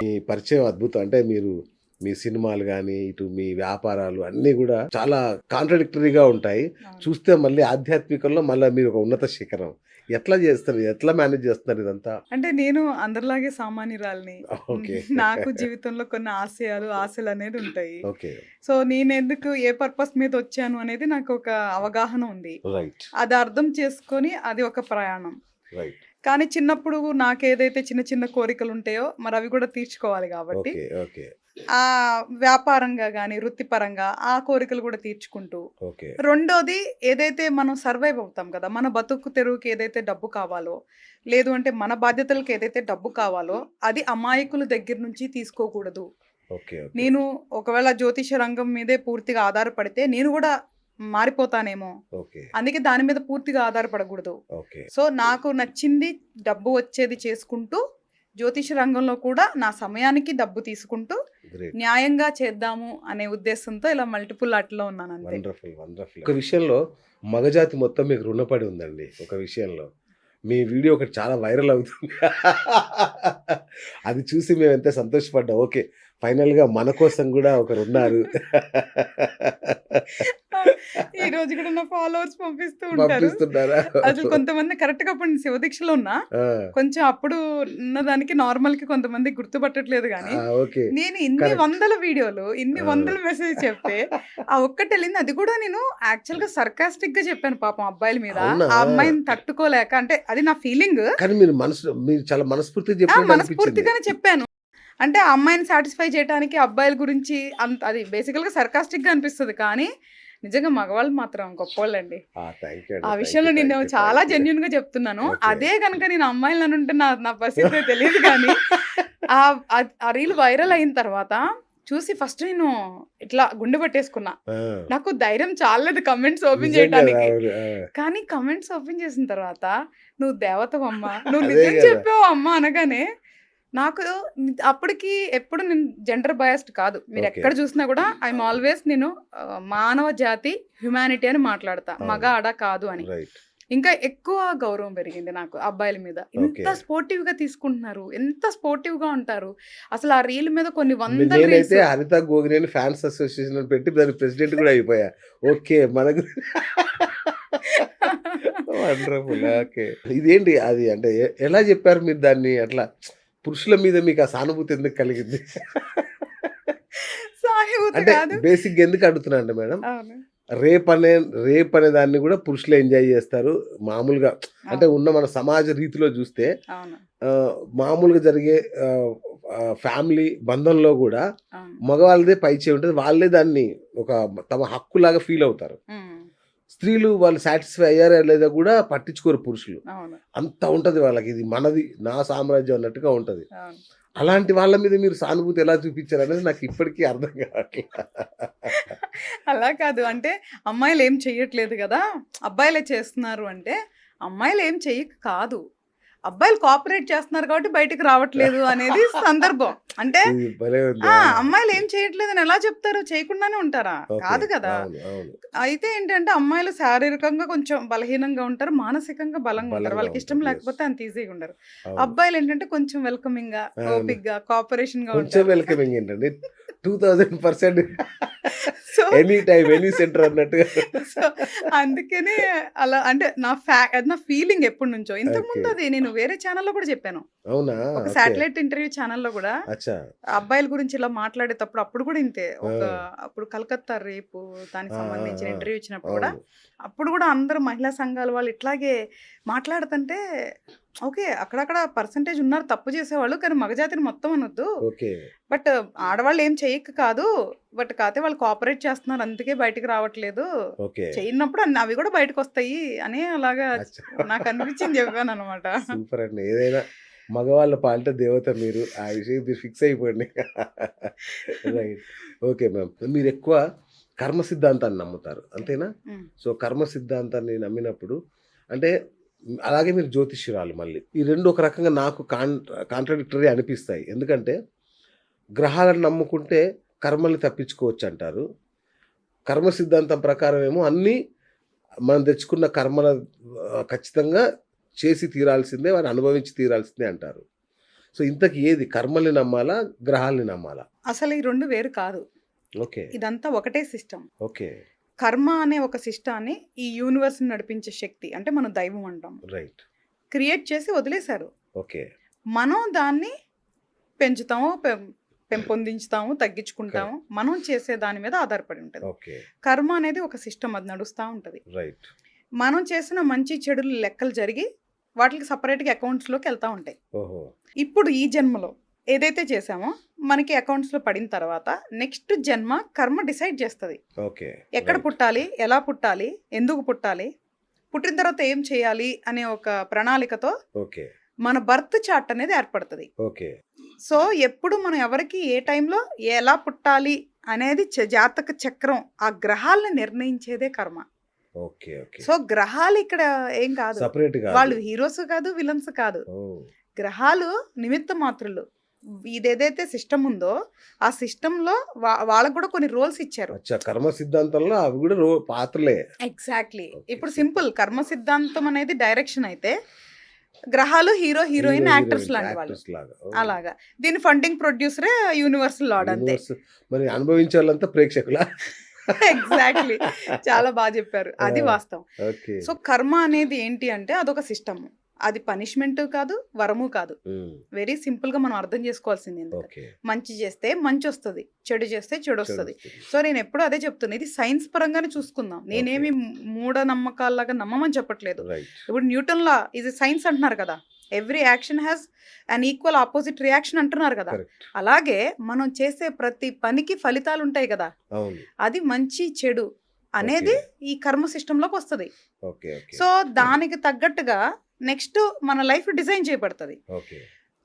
మీ పరిచయం అద్భుతం. అంటే మీరు మీ సినిమాలు గాని, ఇటు మీ వ్యాపారాలు అన్నీ గూడా చాలా కాంట్రాడిక్టరీగా ఉంటాయి. అవును. చూస్తే మళ్ళీ ఆధ్యాత్మికంలో మళ్ళా మీరు ఒక ఉన్నత శిఖరం. ఎట్లా జేస్తారు? ఎట్లా మేనేజ్ జేస్తున్నారు ఇదంతా? అంటే నేను అందరిలాగే సామాన్యురాలిని. ఓకే. నాకు జీవితంలో కొన్ని ఆశలనేది ఉంటాయి. ఓకే. సో, నేనెందుకు ఏ పర్పస్ మీద వచ్చాను అనేది నాకొక అవగాహన ఉంది. రైట్. అది అర్థం చేసుకొని అది ఒక ప్రయాణం. రైట్. కానీ చిన్నప్పుడు నాకేదైతే చిన్న చిన్న కోరికలుంటాయో మరవి కూడా తీర్చుకోవాలి గాబట్టి, ఓకే. ఓకే. వ్యాపారంగా గానీ, వృత్తిపరంగా ఆ కోరికలు కూడా తీర్చుకుంటూ, ఓకే. రెండోది ఏదైతే మనం సర్వైవ్ అవుతాం కదా! మన బతుకు తెరువుకి ఏదైతే డబ్బు కావాలో, లేదు అంటే మన బాధ్యతలకి ఏదైతే డబ్బు కావాలో, అది అమాయకుల దగ్గర నుంచి తీసుకోకూడదు. ఓకే. ఓకే. నేను ఒకవేళ జ్యోతిష రంగం మీదే పూర్తిగా ఆధారపడితే నేను గూడా మారిపోతానేమో. ఓకే. అందుకే దాని మీద పూర్తిగా ఆధారపడకూడదు. ఓకే. సో, నాకు నచ్చింది డబ్బు వచ్చేది చేసుకుంటూ, జ్యోతిష రంగంలో కూడా నా సమయానికి డబ్బు తీసుకుంటూ, గ్రేట్. న్యాయంగా చేద్దాము అనే ఉద్దేశంతో ఇలా మల్టిపుల్ ఆర్ట్‌లో ఉన్నానంతే. వండర్‌ఫుల్. వండర్‌ఫుల్. ఒక విషయంలో మగజాతి మొత్తం మీకు రుణపడి ఉందండి. ఒక విషయంలో. మీ వీడియో ఒకటి చాలా వైరల్ అవుతుంది. అది చూసి మేమెంత సంతోషపడ్డాం. ఓకే. ఫైనల్‌గా మన కోసం గూడా ఒకరున్నారు. ఈ రోజు కూడా నా ఫాలోవర్స్ పంపిస్తూ ఉంటారు. పంపిస్తున్నారా? అసలు కొంతమంది కరెక్ట్‌గా అప్పుడు నేను శివదీక్షలో ఉన్నా. ఆ! కొంచెం అప్పుడు ఉన్నదానికి నార్మల్‌కి కొంతమంది గుర్తుపట్టట్లేదు గానీ, ఓకే. నేను ఇన్ని కరెక్ట్. వందల వీడియోలు, ఇన్ని ఆ! వందల మెసేజ్ చెప్తే, ఆ ఒక్కటెళ్ళింది. అది కూడా నేను యాక్చువల్‌గా సర్కాస్టిక్‌గా చెప్పాను పాపం అబ్బాయిల మీద. అవునా? ఆ అమ్మాయిని తట్టుకోలేక అంటే అది నా ఫీలింగ్. కానీ మీరు చాలా మనస్ఫూర్తిగా చెప్పినట్టు అనిపించింది. మనస్ఫూర్తిగానే చెప్పాను. అంటే ఆ అమ్మాయిని సాటిస్ఫై చేయటానికి అబ్బాయిల గురించి అది బేసికల్‌గా సర్కాస్టిక్‌గా అనిపిస్తది. కానీ నిజంగా మగవాళ్ళు మాత్రం గొప్పోళ్ళండి. థాంక్ యూ ఆ అండి. విషయంలో థాంక్ నేను యూ. చాలా థాంక్ యూ. జెన్యూన్‌గా చెప్తున్నాను. ఓకే. అదే గనుక నేను అమ్మాయిలని అనుంటే నా పరిస్థితి తెలీదు గానీ, ఆ రీల్ వైరల్ అయిన తర్వాత చూసి ఫస్ట్ నేను ఇట్లా గుండె పట్టేసుకున్నా. ఆ! నాకు ధైర్యం చాలలేదు కమెంట్స్ ఓపెన్ నిజంగా చేయటానికి. అవును. ఆ! కానీ కమెంట్స్ ఓపెన్ చేసిన తర్వాత, "నువ్వు దేవతవమ్మా, నువ్వు అదే నిజం గదా! చెప్పావు అమ్మ" అనగానే నాకు అప్పటికి ఎప్పుడు నేను జెండర్ బయాస్డ్ కాదు. ఓకే. మీరెక్కడ చూసినా కూడా ఐయామ్ ఆల్వేస్ నేను మానవ జాతి, హ్యుమానిటీ అని మాట్లాడతా. మగ, అవును. ఆడ కాదు అని. రైట్. ఇంకా ఎక్కువ గౌరవం పెరిగింది నాకు అబ్బాయిల మీద. ఓకే. ఇంత స్పోర్టివ్‌గా తీసుకుంటున్నారు. ఎంత స్పోర్టివ్‌గా ఉంటారు. అసలు ఆ రీల్ మీద కొన్ని వందల రీల్స్. నేనైతే హరిత గోగినేని ఫ్యాన్స్ అసోసియేషన్ అని పెట్టి దానికి ప్రెసిడెంట్ కూడా అయిపోయా. ఓకే. మనకు వండర్‌ఫుల్. ఓకే. ఇదేంటి అది అంటే ఎలా చెప్పారు మీరు దాన్ని? అట్లా పురుషుల మీద మీకు ఆ సానుభూతి ఎందుకు కలిగింది? సానుభూతి అంటే కాదు. బేసిక్‌గా ఎందుకు అడుగుతున్నా అంటే మేడం, అవును. రేప్ అనే దాన్ని కూడా పురుషులే ఎంజాయ్ చేస్తారు. మామూలుగా అంటే అవును. ఉన్న మన సమాజ రీతిలో చూస్తే అవును. మామూలుగా జరిగే ఆహ్, ఫ్యామిలీ బంధంలో గూడా అవును. మగవాళ్ళదే పైచేయి ఉంటది. వాళ్ళే దాన్ని ఒక తమ హక్కులాగా ఫీల్ అవుతారు. హ్మ్. స్త్రీలు వాళ్ళు సాటిస్ఫై అయ్యారా లేదా గూడా పట్టించుకోరు పురుషులు. అవును. అంత ఉంటది వాళ్ళకి. ఇది మనది, నా సామ్రాజ్యం అన్నట్టుగా ఉంటది. అవును. అలాంటి వాళ్ళ మీద మీరు సానుభూతి ఎలా చూపించారనేది నాకు ఇప్పటికీ అర్థం కావట్లా. అలా కాదు. అంటే అమ్మాయిలేం చెయ్యట్లేదు గదా! అబ్బాయిలే చేస్తున్నారు అంటే, అమ్మాయిలేం చెయ్యక కాదు. అబ్బాయిలు కోఆపరేట్ చేస్తున్నారు కాబట్టి బయటికి రావట్లేదు అనేది సందర్భం. అంటే ఇది భలే ఉంది. అమ్మాయిలేం చేయట్లేదని ఎలా చెప్తారు? చేయకుండానే ఉంటారా? ఓకే. కాదు గదా! అవును. అవును. అయితే ఏంటంటే అమ్మాయిలు శారీరకంగా కొంచెం బలహీనంగా ఉంటారు. మానసికంగా బలంగా ఉంటారు. బలంగా వాళ్ళకిష్టం ఉంటారు. యెస్. లేకపోతే అంత ఈజీగా ఉండరు. అవును. అబ్బాయిలేంటంటే కొంచెం వెల్కమింగ్‌గా, అవును. ఓపికగా, కోఆపరేషన్‌గా కొంచెం ఉంటారు. వెల్కమింగ్ ఏంటండి. 2000% so any time, any centre అన్నట్టుగా. సో, అందుకనే అలా అంటే అది నా ఫీలింగ్ ఎప్పటినుంచో. ఓకే. ఇంతకుముందు అది నేను వేరే ఛానెల్‌లో కూడా చెప్పాను. అవునా? ఒక ఓకే. సాటిలైట్ ఇంటర్వ్యూ ఛానెల్‌లో గూడా అచ్చా! అబ్బాయిల గురించి ఇలా మాట్లాడేటప్పుడు అప్పుడు కూడా ఇంతే. ఆ! అప్పుడు కలకత్తా రేపు దానికి ఆ! ఆ! సంబంధించిన ఆ! ఇంటర్వ్యూ ఇచ్చినప్పుడు కూడా, అవును. అప్పుడు కూడా అందరూ మహిళా సంఘాల వాళ్ళు ఇట్లాగే మాట్లాడుతుంటే ఓకే. అక్కడక్కడ పర్సెంటేజ్ ఉన్నారు తప్పు చేసేవాళ్ళు. కానీ మగజాతిని మొత్తం అనొద్దు. ఓకే. బట్ ఆడవాళ్ళు ఏం చెయ్యక కాదు. బట్ కాతే వాళ్ళు కోఆపరేట్ చేస్తున్నారు. అందుకే బయటికి రావట్లేదు. ఓకే. చేయనప్పుడు అవి కూడా బయటకొస్తాయి అని అలాగా అచ్చా! నాకనిపించింది చెప్పాననమాట. సూపర్ అండి. ఏదైనా మగవాళ్ళ పాలిట దేవత మీరు. ఆ విషయం మీరు ఫిక్స్ అయిపోండి. రైట్. Okay ma'am. మీరెక్కువ కర్మ సిద్ధాంతాన్ని నమ్ముతారు. అంతేనా? హ్మ్. సో, కర్మ సిద్ధాంతాన్ని నమ్మినప్పుడు అంటే అలాగే మీరు జ్యోతిష్యురాలు మళ్ళీ. ఈ 2 ఒక రకంగా నాకు కాంట్రాడిక్టరీ అనిపిస్తాయి. ఎందుకంటే గ్రహాలను నమ్ముకుంటే కర్మల్ని తప్పించుకోవచ్చంటారు. కర్మ సిద్ధాంతం ప్రకారం ఏమో అన్నీ మనం తెచ్చుకున్న కర్మల ఖచ్చితంగా చేసి తీరాల్సిందే, వారిని అనుభవించి తీరాల్సిందే అంటారు. సో ఇంతకి ఏది కర్మల్ని నమ్మాలా, గ్రహాల్ని నమ్మాలా? అసలు ఈ రెండు వేరు కాదు, ఓకే. ఇదంతా ఒకటే సిస్టమ్. ఓకే. కర్మ అనే ఒక సిస్టాన్ని ఈ యూనివర్స్ నడిపించే శక్తి, అంటే మనం దైవం అంటాం, రైట్. క్రియేట్ చేసి వదిలేశారు. ఓకే. మనం దాన్ని పెంచుతాము, పెంపొందించుతాము, తగ్గించుకుంటాము. మనం చేసే దాని మీద ఆధారపడి ఉంటుంది. ఓకే. కర్మ అనేది ఒక సిస్టమ్, అది నడుస్తూ ఉంటుంది. రైట్. మనం చేసిన మంచి చెడులు లెక్కలు జరిగి వాటికి సపరేట్గా అకౌంట్స్లోకి వెళ్తూ ఉంటాయి. ఓహో. ఇప్పుడు ఈ జన్మలో ఏదైతే చేసామో మనకి అకౌంట్స్లో పడిన తర్వాత నెక్స్ట్ జన్మ కర్మ డిసైడ్ చేస్తుంది. ఓకే. ఎక్కడ పుట్టాలి, ఎలా పుట్టాలి, ఎందుకు పుట్టాలి, పుట్టిన తర్వాత ఏం చేయాలి అనే ఒక ప్రణాళికతో ఓకే. మన బర్త్ చార్ట్ అనేది ఏర్పడుతుంది. ఓకే. సో ఎప్పుడు మనం ఎవరికి ఏ టైంలో ఎలా పుట్టాలి అనేది జాతక చక్రం, ఆ గ్రహాలను నిర్ణయించేదే కర్మ. ఓకే. ఓకే. సో గ్రహాలు ఇక్కడ ఏం కాదు, సెపరేట్ గా వాళ్ళు హీరోస్ కాదు, విలన్స్ కాదు. గ్రహాలు నిమిత్త మాత్రులు. ఇదేదైతే సిస్టమ్ ఉందో ఆ సిస్టంలో వాళ్ళకు కూడా కొన్ని రోల్స్ ఇచ్చారు. అచ్చా, కర్మ సిద్ధాంతంలో అవి కూడా పాత్రలే. ఎగ్జాక్ట్లీ. Okay, ఇప్పుడు super. సింపుల్ కర్మ సిద్ధాంతం అనేది డైరెక్షన్ అయితే, గ్రహాలు హీరో హీరోయిన్ యాక్టర్స్ లాంటి వాళ్ళు. అలాగా దీని ఫండింగ్ ప్రొడ్యూసరే యూనివర్సల్ లార్డ్ అంతే. మరి అనుభవించే వాళ్ళంతా ప్రేక్షకుల. ఎగ్జాక్ట్లీ, చాలా బాగా చెప్పారు, అది వాస్తవం. ఓకే. సో కర్మ అనేది ఏంటి అంటే అదొక సిస్టమ్, అది పనిష్మెంట్ కాదు, వరము కాదు. వెరీ సింపుల్ గా మనం అర్థం చేసుకోవాల్సింది. ఓకే. మంచి చేస్తే మంచి వస్తుంది, చెడు చేస్తే చెడు వస్తుంది. సో నేను ఎప్పుడు అదే చెప్తున్నా, ఇది సైన్స్ పరంగానే చూసుకుందాం. నేనేమి మూఢనమ్మకాల్లాగా నమ్మమని చెప్పట్లేదు. రైట్. ఇప్పుడు న్యూటన్ లా ఇది సైన్స్ అంటున్నారు కదా, every action has an equal opposite reaction అంటున్నారు కదా. కరెక్ట్. అలాగే మనం చేసే ప్రతి పనికి ఫలితాలు ఉంటాయి కదా, అవును. అది మంచి చెడు అనేది ఈ కర్మ సిస్టంలోకి వస్తుంది. ఓకే. ఓకే. సో దానికి తగ్గట్టుగా నెక్స్ట్ మన లైఫ్ డిజైన్ చేయబడుతుంది. ఓకే.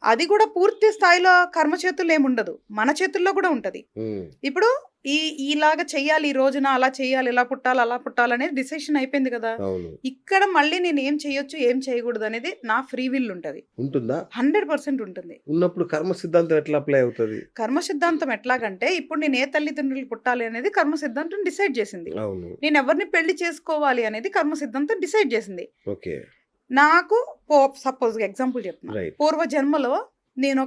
అది కూడా పూర్తి స్థాయిలో కర్మ చేతుల్లో ఏముండదు, మన చేతుల్లో కూడా ఉంటది. ఇప్పుడు ఇలాగా చెయ్యాలి, ఈ రోజున అలా చెయ్యాలి, ఇలా పుట్టాలి, అలా పుట్టాలి అనేది డిసిషన్ అయిపోయింది కదా. అవును. ఇక్కడ మళ్ళీ నేను ఏం చేయొచ్చు, ఏం చేయకూడదు అనేది నా ఫ్రీ విల్ ఉంటది. ఉంటుందా? 100% ఉంటుంది. ఉన్నప్పుడు కర్మ సిద్ధాంతం ఎట్లా అప్లై అవుతుంది? కర్మ సిద్ధాంతం ఎట్లాగంటే, ఇప్పుడు నేను ఏ తల్లిదండ్రులు పుట్టాలి అనేది కర్మ సిద్ధాంతం డిసైడ్ చేసింది. అవును. నేను ఎవరిని పెళ్లి చేసుకోవాలి అనేది కర్మ సిద్ధాంతం డిసైడ్ చేసింది. ఓకే. నాకు సపోజ్ ఎగ్జాంపుల్ చెప్తున్నా, రైట్. పూర్వ జన్మలో నేను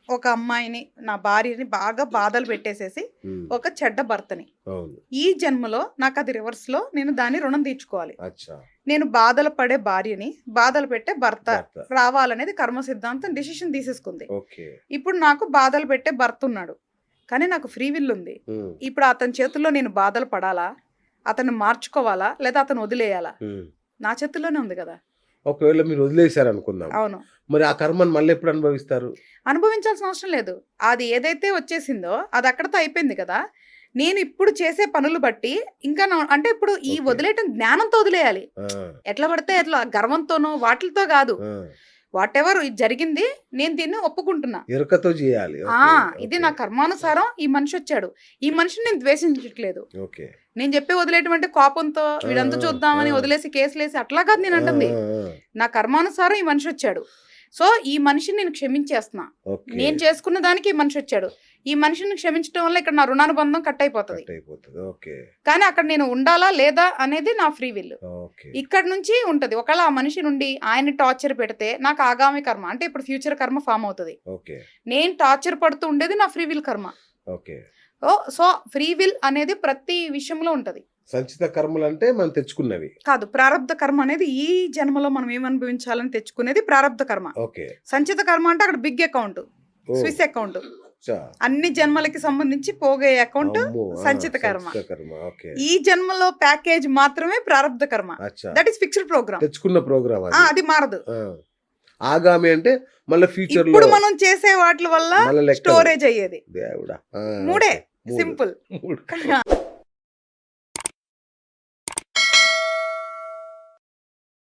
ఒక అమ్మాయిని, నా భార్యని బాగా బాధలు పెట్టేసేసి ఒక చెడ్డ భర్తని. అవును. ఈ జన్మలో నాకు అది రివర్స్ లో నేను దాని రుణం తీర్చుకోవాలి. అచ్చా. నేను బాధలు పడే భార్యని, బాధలు పెట్టే భర్త భర్త. రావాలనేది కర్మ సిద్ధాంతం డిసిషన్ తీసేసుకుంది. ఓకే. ఇప్పుడు నాకు బాధలు పెట్టే భర్త ఉన్నాడు, కానీ నాకు ఫ్రీ విల్ ఉంది. ఇప్పుడు అతని చేతుల్లో నేను బాధలు పడాలా, అతన్ని మార్చుకోవాలా, లేదా అతను వదిలేయాలా, నా చేతుల్లోనే ఉంది కదా. ఒకవేళ మీరు వదిలేశారు అనుకుందాం, అవును, మరి ఆ కర్మను మళ్ళీ ఎప్పుడు అనుభవిస్తారు? అనుభవించాల్సిన అవసరం లేదు. అది ఏదైతే వచ్చేసిందో అది అక్కడతో అయిపోయింది కదా. నేను ఇప్పుడు చేసే పనులు బట్టి ఇంకా అంటే ఇప్పుడు ఈ వదిలేయటం జ్ఞానంతో వదిలేయాలి. ఎట్లా పడితే ఎట్లా గర్వంతోనో వాటితో కాదు. వాట్ ఎవర్ జరిగింది, నేను దీన్ని ఒప్పుకుంటున్నా, ఎరుకతో చేయాలి. ఇది నా కర్మానుసారం ఈ మనిషి వచ్చాడు, ఈ మనిషిని నేను ద్వేషించట్లేదు. ఓకే. నేను చెప్పే వదిలేటువంటి కోపంతో వీడంతా చూద్దామని వదిలేసి కేసులేసి అట్లా కాదు నేను అంటుంది. నా కర్మానుసారం ఈ మనిషి వచ్చాడు, సో ఈ మనిషిని నేను క్షమించేస్తున్నా. నేను చేసుకున్న దానికి ఈ మనిషి వచ్చాడు, ఈ మనిషిని క్షమించడం వల్ల ఇక్కడ నా రుణానుబంధం కట్ అయిపోతుంది. కానీ అక్కడ నేను ఉండాలా లేదా అనేది నా ఫ్రీ విల్. ఇక్కడ నుంచి ఉంటది. ఒకవేళ ఆ మనిషి నుండి ఆయన్ని టార్చర్ పెడితే నాకు ఆగామి కర్మ, అంటే ఇప్పుడు ఫ్యూచర్ కర్మ ఫామ్ అవుతుంది. నేను టార్చర్ పడుతూ ఉండేది నా ఫ్రీ విల్ కర్మ. సో ఫ్రీ విల్ అనేది ప్రతి విషయంలో ఉంటది. సంచిత కర్మలు అంటే మనం తెచ్చుకున్నవి కాదు. ప్రారబ్ధ కర్మ అనేది ఈ జన్మలో మనం ఏం అనుభవించాలని తెచ్చుకునేది ప్రారబ్ధ కర్మ. సంచిత కర్మ అంటే అక్కడ బిగ్ అకౌంట్, స్విస్ అకౌంట్, అన్ని జన్మలకి సంబంధించి పోగే అకౌంట్ సంచిత కర్మ. ఈ జన్మలో ప్యాకేజ్ మాత్రమే ప్రారబ్ధ కర్మ. దట్ ఈస్ ఫిక్స్డ్ ప్రోగ్రామ్, తెచ్చుకున్న ప్రోగ్రామ్, అది మారదు. ఆగామి అంటే మళ్ళీ ఫ్యూచర్ ఇప్పుడు మనం చేసే వాటి వల్ల స్టోరేజ్ అయ్యేది. మూడే సింపుల్.